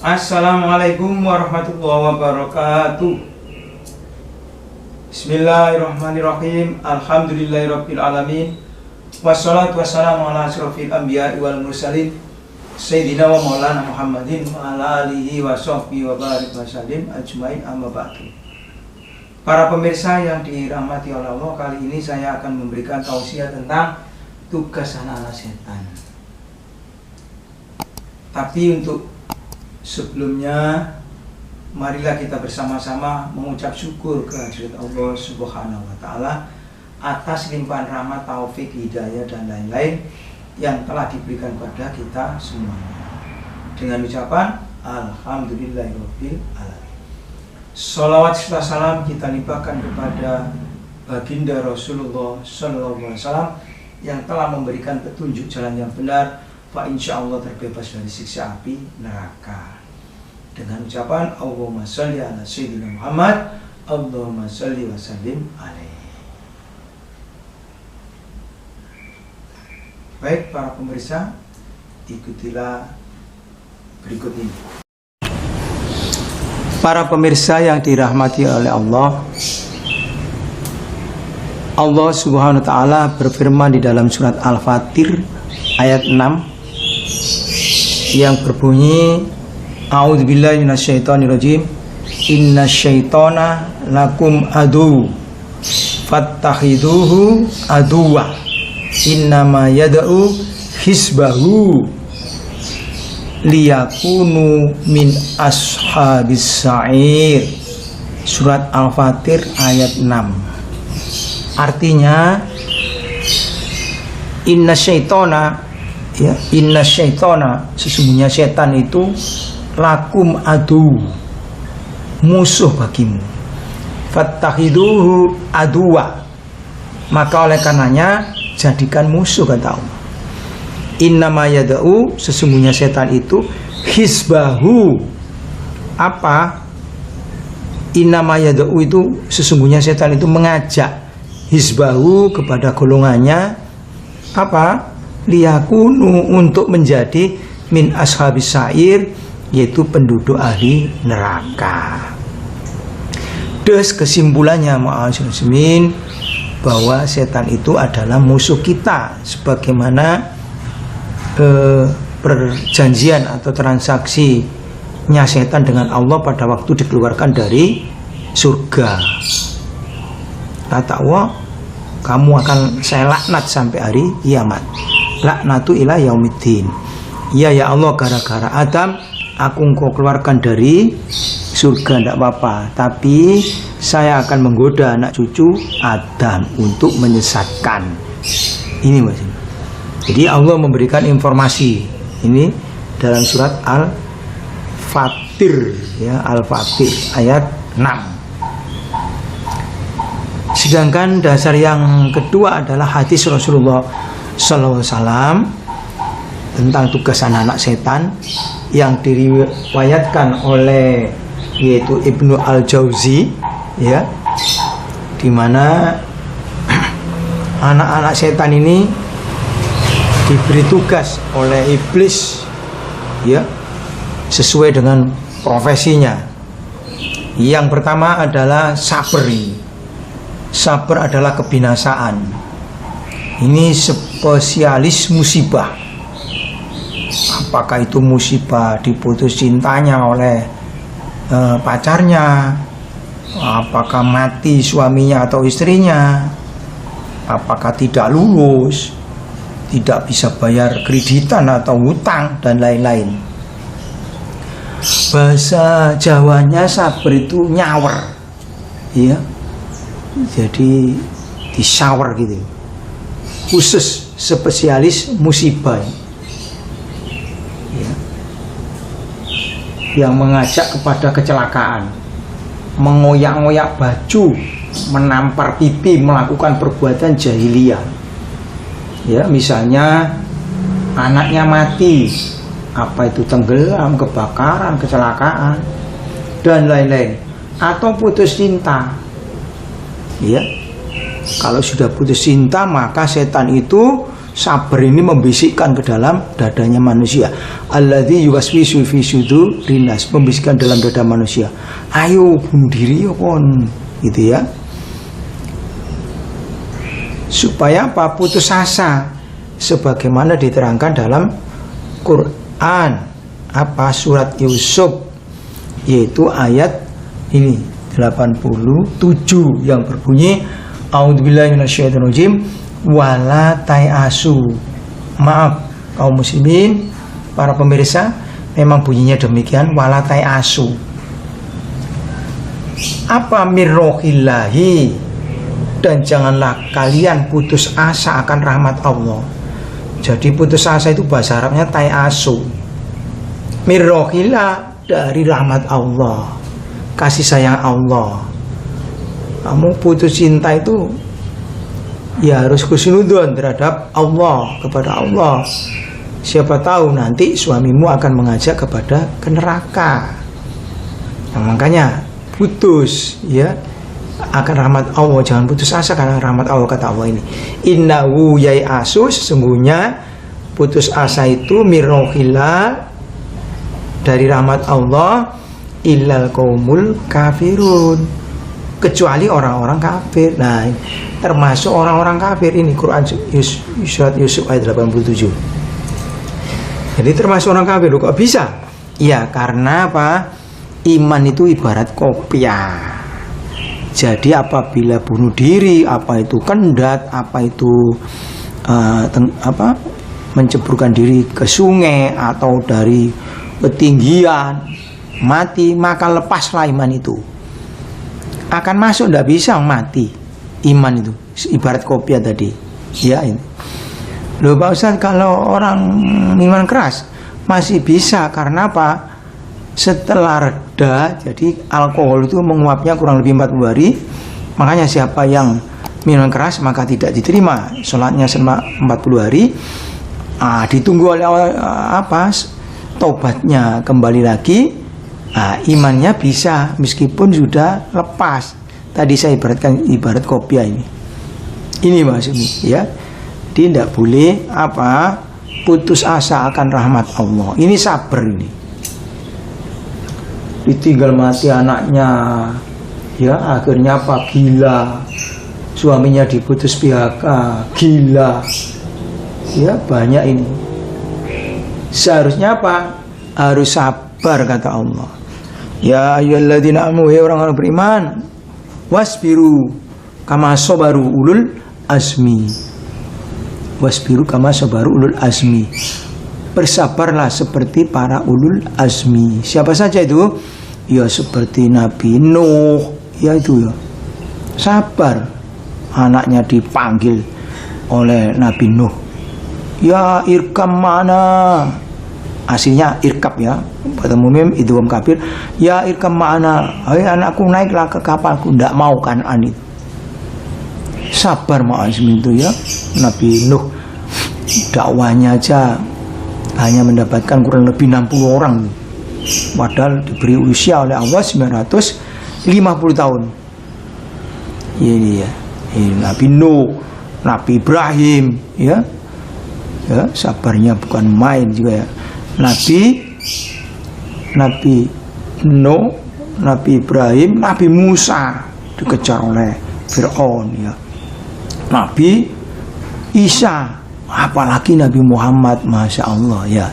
Assalamualaikum warahmatullahi wabarakatuh. Bismillahirrahmanirrahim. Alhamdulillahirabbil alamin. Wassalatu wassalamu ala asyrofil anbiya'i wal mursalin Sayyidina wa maulana Muhammadin wa ala alihi wa sahbihi wa barik wa sallim ajmain amma ba'du. Para pemirsa yang dirahmati oleh Allah, kali ini saya akan memberikan tausiah tentang tugas anak-anak setan. Tapi untuk sebelumnya, marilah kita bersama-sama mengucap syukur kehadirat Allah Subhanahu wa Ta'ala atas limpahan rahmat, taufik, hidayah, dan lain-lain yang telah diberikan kepada kita semuanya. Dengan ucapan Alhamdulillahirabbil alamin. Sholawat serta salam kita limpahkan kepada baginda Rasulullah Sallallahu Alaihi Wasallam yang telah memberikan petunjuk jalan yang benar, fa insya Allah terbebas dari siksa api neraka. Dengan ucapan Allahumma sholli ala sayyidina Muhammad, Allahumma sholli wa sallim alaihi. Baik para pemirsa, ikutilah berikut ini. Para pemirsa yang dirahmati oleh Allah, Allah Subhanahu wa Ta'ala berfirman di dalam surat Al-Fatir ayat 6 yang berbunyi, A'udzubillahi minasyaitonirrajim, innasyaitona lakum adu fattakhiduhu aduwa innama yad'u hisbahu liyakunu min ashabis sa'ir. Surat Al-Fatir ayat 6. Artinya inna syaitona, sesungguhnya setan itu lakum adu, musuh bagimu, fattakhiduhu aduwa, maka oleh karenanya jadikan musuh, kata Allah. Innama yada'u, sesungguhnya setan itu hisbahu. Apa? Innama yada'u itu sesungguhnya setan itu mengajak hisbahu kepada golongannya, apa? Liyakunu, untuk menjadi min ashabis sa'ir, yaitu penduduk ahli neraka. Terus kesimpulannya ma'asyirin, bahwa setan itu adalah musuh kita, sebagaimana perjanjian atau transaksinya setan dengan Allah pada waktu dikeluarkan dari surga. Kata Allah, kamu akan saya laknat sampai hari kiamat. Laknatu ila yaumiddin. Ya Allah, gara-gara Adam aku engkau keluarkan dari surga, tidak apa-apa, tapi saya akan menggoda anak cucu Adam untuk menyesatkan. Ini Mas. Jadi Allah memberikan informasi ini dalam surat Al-Fatir, ya, Al-Fatir ayat 6. Sedangkan dasar yang kedua adalah hadis Rasulullah Sallallahu Alaihi Wasallam tentang tugas anak-anak setan yang diriwayatkan oleh yaitu Ibnu Al-Jauzi, ya, di mana anak-anak setan ini diberi tugas oleh iblis, ya, sesuai dengan profesinya. Yang pertama adalah sabri. Sabar adalah kebinasaan. Ini spesialis musibah. Apakah itu musibah diputus cintanya oleh pacarnya, apakah mati suaminya atau istrinya, apakah tidak lulus, tidak bisa bayar kreditan atau hutang, dan lain-lain. Bahasa Jawanya sabar itu nyawer, ya, jadi disawer gitu, khusus spesialis musibah, ya, yang mengajak kepada kecelakaan, mengoyak-ngoyak baju, menampar pipi, melakukan perbuatan jahiliyah. Ya, misalnya anaknya mati, apa itu tenggelam, kebakaran, kecelakaan, dan lain-lain, atau putus cinta. Ya, kalau sudah putus cinta, maka setan itu Sabar ini membisikkan ke dalam dadanya manusia. Alladzi yuwaswisu fi sudurin nas, membisikkan dalam dada manusia. Ayo bunuh diri ya kon, gitu ya. Supaya apa? Putus asa. Sebagaimana diterangkan dalam Quran, apa surat Yusuf, yaitu ayat ini 87 yang berbunyi A'udzubillahi minasyaitonirrajim wala tayasu. Maaf kaum muslimin, para pemirsa, memang bunyinya demikian, wala tayasu. Apa mirrohillahi, dan janganlah kalian putus asa akan rahmat Allah. Jadi putus asa itu bahasa Arabnya tayasu. Mirrohillah, dari rahmat Allah, kasih sayang Allah. Kamu putus cinta itu ya harus husnudon terhadap Allah, kepada Allah. Siapa tahu nanti suamimu akan mengajak kepada ke neraka. Nah, makanya putus ya akan rahmat Allah, jangan putus asa karena rahmat Allah. Kata Allah ini, innahu yai'asu, sesungguhnya putus asa itu mirrohillah, dari rahmat Allah, illal qaumul kafirun, kecuali orang-orang kafir. Nah, termasuk orang-orang kafir ini Quran surat Yusuf ayat 87. Jadi termasuk orang kafir. Kok bisa? Ya karena apa? Iman itu ibarat kopiah. Jadi apabila bunuh diri, apa itu kendat, apa itu menceburkan diri ke sungai atau dari ketinggian mati, maka lepaslah iman itu. Akan masuk, tidak bisa mati iman itu, ibarat kopiah tadi ya. Ini loh Pak Ustadz, kalau orang minuman keras masih bisa, karena apa? Setelah reda, jadi alkohol itu menguapnya kurang lebih 40 hari. Makanya siapa yang minuman keras maka tidak diterima sholatnya selama 40 hari. Ditunggu oleh tobatnya kembali lagi. Imannya bisa meskipun sudah lepas. Tadi saya ibaratkan ibarat kopiah ini. Ini maksudnya ya. Tidak boleh putus asa akan rahmat Allah. Ini sabar ini. Ditinggal mati anaknya, ya akhirnya gila. Suaminya diputus PHK, gila. Ya banyak ini. Seharusnya harus sabar kata Allah. Ya ayyuhalladzina amanu, orang-orang beriman, wasbiru kama sabaru ulul azmi. Wasbiru kama sabaru ulul azmi. Bersabarlah seperti para ulul azmi. Siapa saja itu? Ya seperti Nabi Nuh, ya itu ya. Sabar. Anaknya dipanggil oleh Nabi Nuh. Ya irkam mana? Aslinya irkab ya. Pada umumnya itu kafir. Ya irkam mana? Hai anakku, naiklah ke kapalku. Tidak mau Kan'an itu. Sabar ma'azmi itu ya. Nabi Nuh dakwanya aja hanya mendapatkan kurang lebih 60 orang. Padahal diberi usia oleh Allah 950 tahun. Ini ya. Nabi Nuh, Nabi Ibrahim ya. Ya, sabarnya bukan main juga ya. Nabi Nuh, Nabi Ibrahim, Nabi Musa dikejar oleh Fir'aun ya. Nabi Isa, apalagi Nabi Muhammad, Masya Allah ya,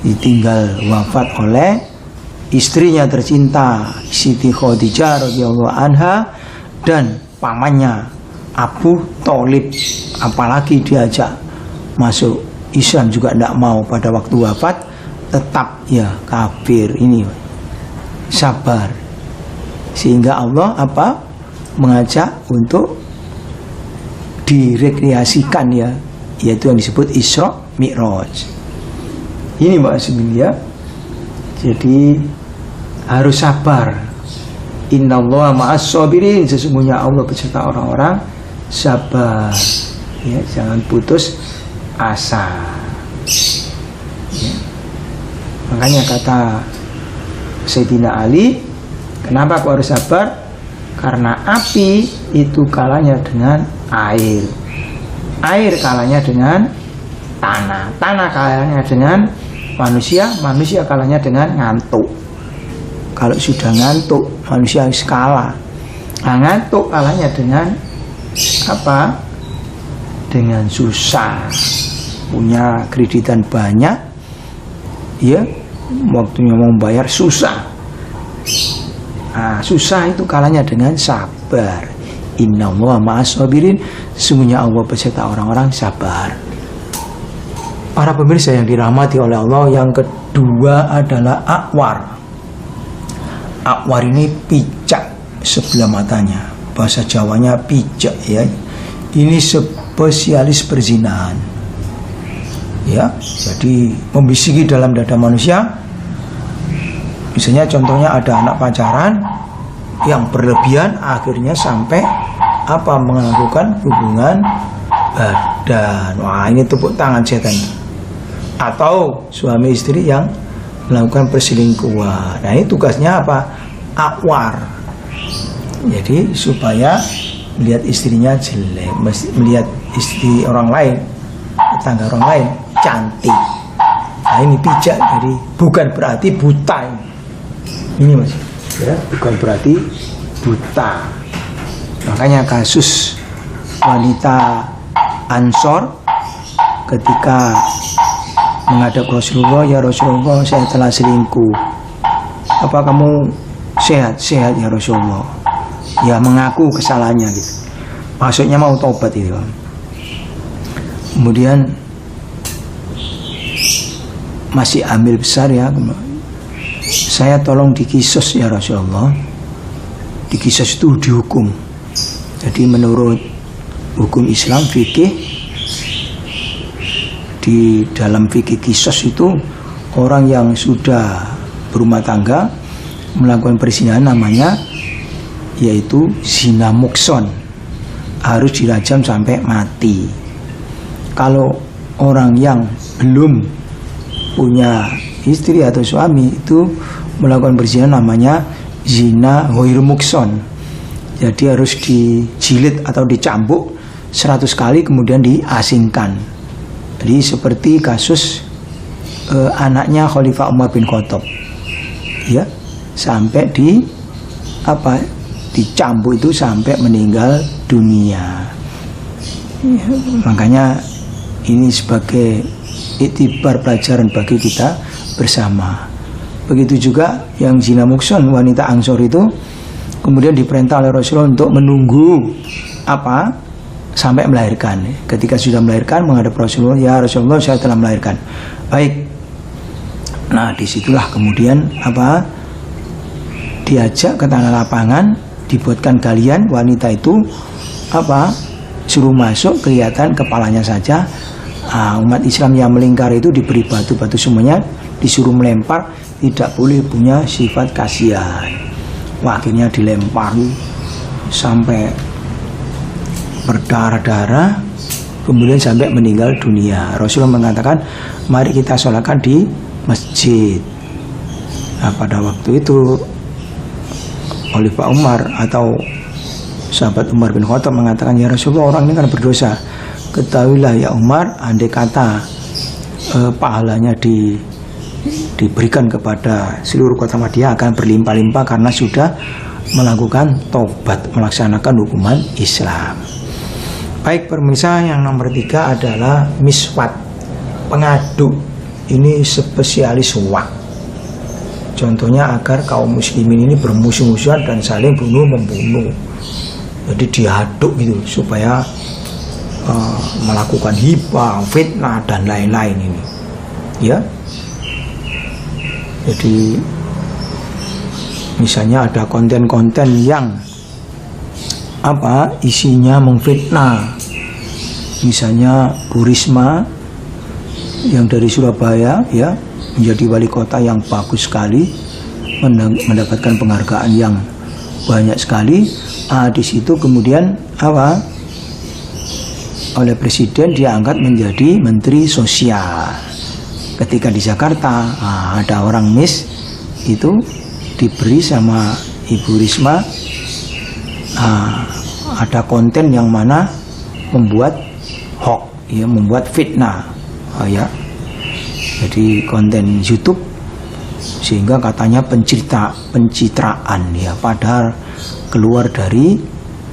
ditinggal wafat oleh istrinya tercinta Siti Khadijah radhiyallahu anha dan pamannya Abu Thalib. Apalagi diajak masuk Islam juga tidak mau, pada waktu wafat tetap ya kafir. Ini sabar, sehingga Allah mengajak untuk direkreasikan ya, yaitu yang disebut Isra Mi'raj. Ini maksudnya ya. Jadi harus sabar. Innallaha ma'as sabirin, sesungguhnya Allah beserta orang-orang sabar. Ya, jangan putus asa. Ya. Makanya kata Sayyidina Ali, kenapa aku harus sabar? Karena api itu kalahnya dengan air. air kalahnya dengan tanah, tanah kalahnya dengan manusia, manusia kalahnya dengan ngantuk. Kalau sudah ngantuk, manusia harus kalah. Nah, ngantuk kalahnya dengan apa? Dengan susah. Punya kreditan banyak, ya, waktunya mau bayar susah. Nah, susah itu kalahnya dengan sabar. Innallaha ma'as sabirin, sesungguhnya Allah beserta orang-orang sabar. Para pemirsa yang dirahmati oleh Allah, yang kedua adalah akwar. Akwar ini picak sebelah matanya, bahasa Jawanya picak, ya. Ini spesialis perzinahan, ya. Jadi membisiki dalam dada manusia. Misalnya contohnya ada anak pacaran yang berlebihan, akhirnya sampai apa, melakukan hubungan badan. Wah, ini tepuk tangan setan. Atau suami istri yang melakukan perselingkuhan. Nah, ini tugasnya apa? Akwar. Jadi supaya melihat istrinya jelek, melihat istri orang lain, tetangga orang lain cantik. Nah, ini pijak. Jadi bukan berarti buta ini, Mas. Ya, bukan berarti buta. Makanya kasus wanita Ansor ketika menghadap Rasulullah, ya Rasulullah, saya telah selingkuh. Apa kamu sehat? Sehat ya Rasulullah. Ya, mengaku kesalahannya gitu. Maksudnya mau tobat itu. Kemudian masih hamil besar ya. Saya tolong dikisos ya Rasulullah. Dikisos itu dihukum. Jadi menurut hukum Islam fikih, di dalam fikih kisos itu orang yang sudah berumah tangga melakukan perzinahan namanya yaitu zina mukson, harus dirajam sampai mati. Kalau orang yang belum punya istri atau suami itu melakukan perzinahan namanya zina ghair mukson. Jadi harus dijilid atau dicambuk 100 kali kemudian diasingkan. Jadi seperti kasus anaknya Khalifah Umar bin Khattab, ya, sampai dicambuk itu sampai meninggal dunia. Ya, makanya ini sebagai iktibar pelajaran bagi kita bersama. Begitu juga yang zina mukson, wanita Ansor itu kemudian diperintah oleh Rasulullah untuk menunggu sampai melahirkan. Ketika sudah melahirkan menghadap Rasulullah, ya Rasulullah, saya telah melahirkan. Baik. Nah, disitulah kemudian diajak ke tanah lapangan, dibuatkan galian, wanita itu suruh masuk, kelihatan kepalanya saja. Umat Islam yang melingkar itu diberi batu-batu semuanya, disuruh melempar, tidak boleh punya sifat kasihan. Wah, akhirnya dilempar sampai berdarah-darah, kemudian sampai meninggal dunia. Rasulullah mengatakan, mari kita sholatkan di masjid. Nah, pada waktu itu Khalifah Umar atau sahabat Umar bin Khattab mengatakan, ya Rasulullah, orang ini kan berdosa. Ketahuilah ya Umar, andai kata pahalanya diberikan kepada seluruh kota Madinah akan berlimpah-limpah karena sudah melakukan tobat, melaksanakan hukuman Islam. Baik pemirsa, yang nomor 3 adalah miswat, pengaduk. Ini spesialis wak. Contohnya agar kaum muslimin ini bermusuh-musuhan dan saling bunuh-membunuh. Jadi diaduk gitu supaya melakukan hibah, fitnah dan lain-lain ini. Ya. Jadi misalnya ada konten-konten yang isinya memfitnah. Misalnya Bu Risma yang dari Surabaya, ya, menjadi wali kota yang bagus sekali, mendapatkan penghargaan yang banyak sekali. Di situ kemudian oleh presiden diangkat menjadi menteri sosial. Ketika di Jakarta ada orang mis itu diberi sama Ibu Risma ada konten yang mana membuat hoax. ya membuat fitnah, ya. Jadi konten YouTube sehingga katanya pencitraan ya, padahal keluar dari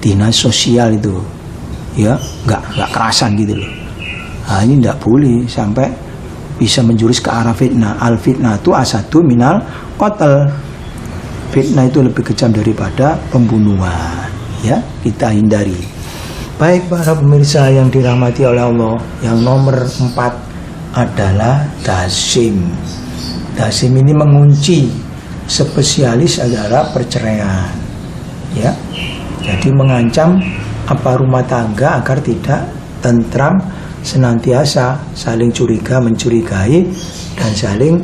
dinas sosial itu, ya nggak kerasan gitu loh. Nah, ini tidak boleh sampai bisa menjurus ke arah fitnah. Al fitnah itu asadu minal qatl. Fitnah itu lebih kejam daripada pembunuhan, ya, kita hindari. Baik para pemirsa yang dirahmati oleh Allah, yang nomor 4 adalah dasim. Dasim ini mengunci spesialis adalah perceraian, ya. Jadi mengancam rumah tangga agar tidak tentram, senantiasa saling curiga mencurigai dan saling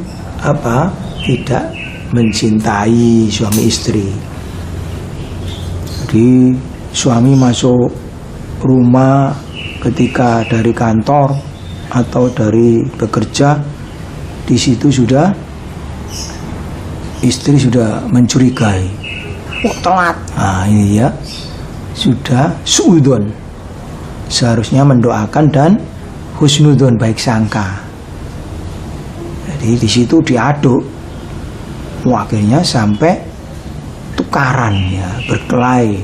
tidak mencintai suami istri. Jadi suami masuk rumah ketika dari kantor atau dari bekerja, di situ sudah istri sudah mencurigai, telat. Nah ini ya, sudah suudzon. Seharusnya mendoakan dan husnudzon, baik sangka. Jadi di situ diaduk, akhirnya sampai tukaran ya, berkelahi.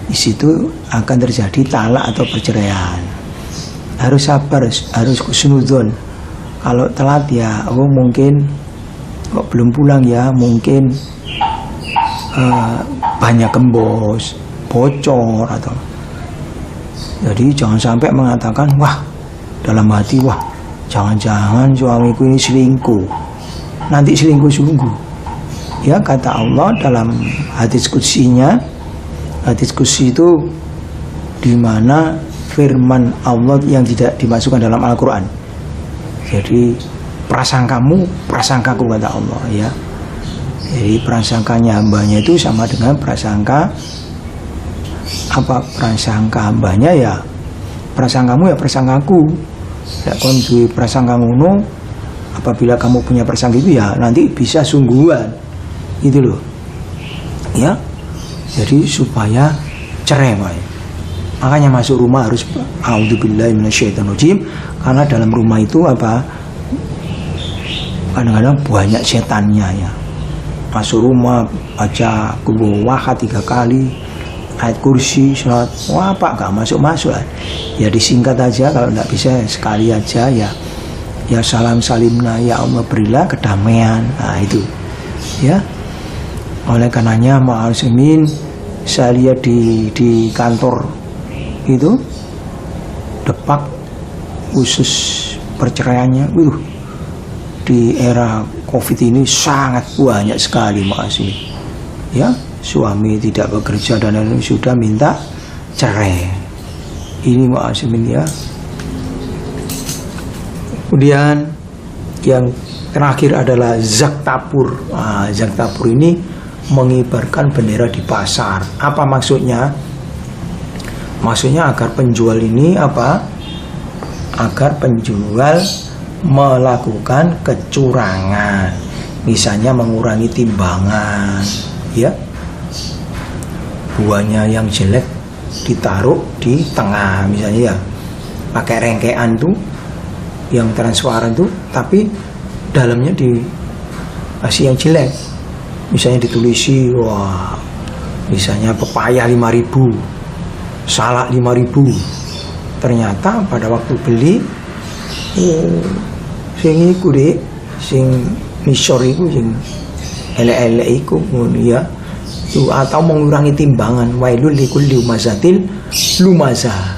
Di situ akan terjadi talak atau perceraian. Harus sabar, harus husnudzon. Kalau telat ya, mungkin kok belum pulang ya, mungkin banyak gembos, bocor atau. Jadi jangan sampai mengatakan, wah, dalam hati, wah, jangan-jangan suamiku ini selingkuh. Nanti selingkuh sungguh. Ya, kata Allah dalam hadis qudsinya, hadis qudsi itu di mana firman Allah yang tidak dimasukkan dalam Al-Quran. Jadi prasangkamu, prasangkaku, kata Allah, ya. Jadi prasangkanya hambanya itu sama dengan prasangka prasangka hambanya ya prasangkamu ya prasangkaku. Ya kon duwe prasangka ngono, apabila kamu punya prasangka itu ya nanti bisa sungguhan. Gitu loh. Ya. Jadi supaya cerai, Pak. Makanya masuk rumah harus a'udzubillahi minasyaitonirrajim, karena dalam rumah itu kadang-kadang banyak setannya ya. Masuk rumah baca qul huwallahu 3 kali, ayat kursi, sholat, wah Pak, gak masuk-masuk lah. Ya disingkat aja, kalau tidak bisa sekali aja ya. Ya salam salimna, ya Allah berilah kedamaian. Nah itu ya. Oleh karenanya ma'asmin, saya lihat di kantor itu depak khusus perceraiannya, di era COVID ini sangat banyak sekali ma'asmin. Ya, suami tidak bekerja dan lain-lain sudah minta cerai. Ini ma'asmin ya. Kemudian yang terakhir adalah zaktapur. Zaktapur ini mengibarkan bendera di pasar. Apa maksudnya? Maksudnya agar penjual ini agar penjual melakukan kecurangan, misalnya mengurangi timbangan, ya. Buahnya yang jelek ditaruh di tengah, misalnya ya, pakai rengkean tuh yang transparan tuh, tapi dalamnya dikasih yang jelek. Misalnya ditulisi, wah, misalnya pepaya 5.000, salak 5.000. Ternyata pada waktu beli, sing iku dek, sing misor iku, sing elek-elek iku, ya. Atau mengurangi timbangan, wailul likulli humazatil lumazah.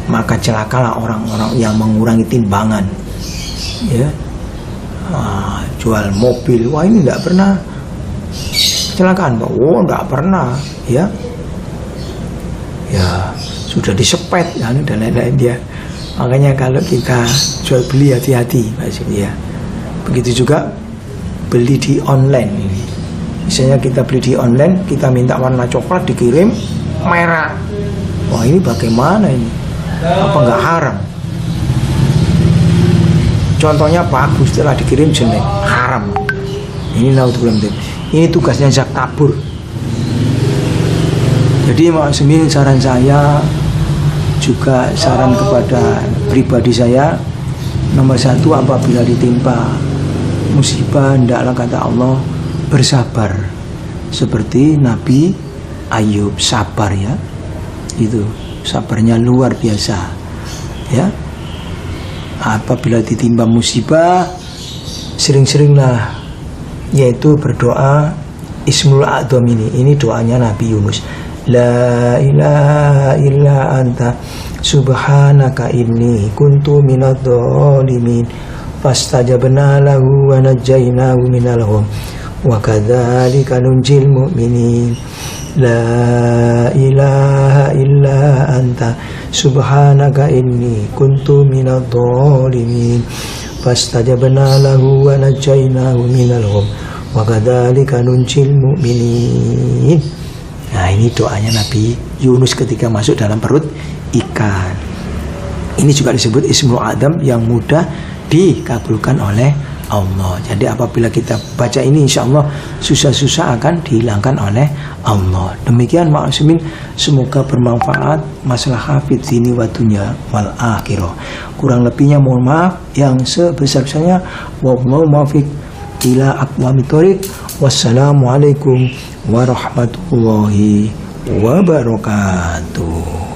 Maka celakalah orang-orang yang mengurangi timbangan, ya. Jual mobil, wah ini tidak pernah kecelakaan, Pak. Oh, tidak pernah, ya. Ya, sudah disepet dan lain-lain dia. Makanya kalau kita jual beli hati-hati, maksudnya. Begitu juga beli di online ini. Misalnya kita beli di online, kita minta warna coklat dikirim merah. Wah, ini bagaimana ini? Apa enggak haram? Contohnya bagus, setelah dikirim jelek, haram. Ini naudzubillah. Ini tugasnya zaktapur. Jadi maksudnya saran saya, juga saran kepada pribadi saya, nomor satu, apabila ditimpa musibah hendaklah, kata Allah, bersabar seperti Nabi Ayub sabar ya, itu sabarnya luar biasa ya. Apabila ditimpa musibah sering-seringlah yaitu berdoa Ismul A'dham ini doanya Nabi Yunus, la ilaha illa anta subhanaka inni kuntu minadh-dhalimin fastajabna lahu wa najjaynahu minal gham wa kadzalika nunjil mu'minin, la ilaha illa anta subhanaka inni kuntu minadh-dhalimin fastajabna lahu wa najjaynahu minal gham wa kadzalika nunjil mu'minin. Nah, ini doanya Nabi Yunus ketika masuk dalam perut ikan. Ini juga disebut Ismul A'dham yang mudah dikabulkan oleh Allah. Jadi apabila kita baca ini, insya Allah susah-susah akan dihilangkan oleh Allah. Demikian maksudnya, semoga bermanfaat masalah hafidh dini wa dunya wal akhirah. Kurang lebihnya mohon maaf yang sebesar-besarnya. Wallahu muwaffiq ila aqwamit thoriq. Wassalamualaikum warahmatullahi wabarakatuh.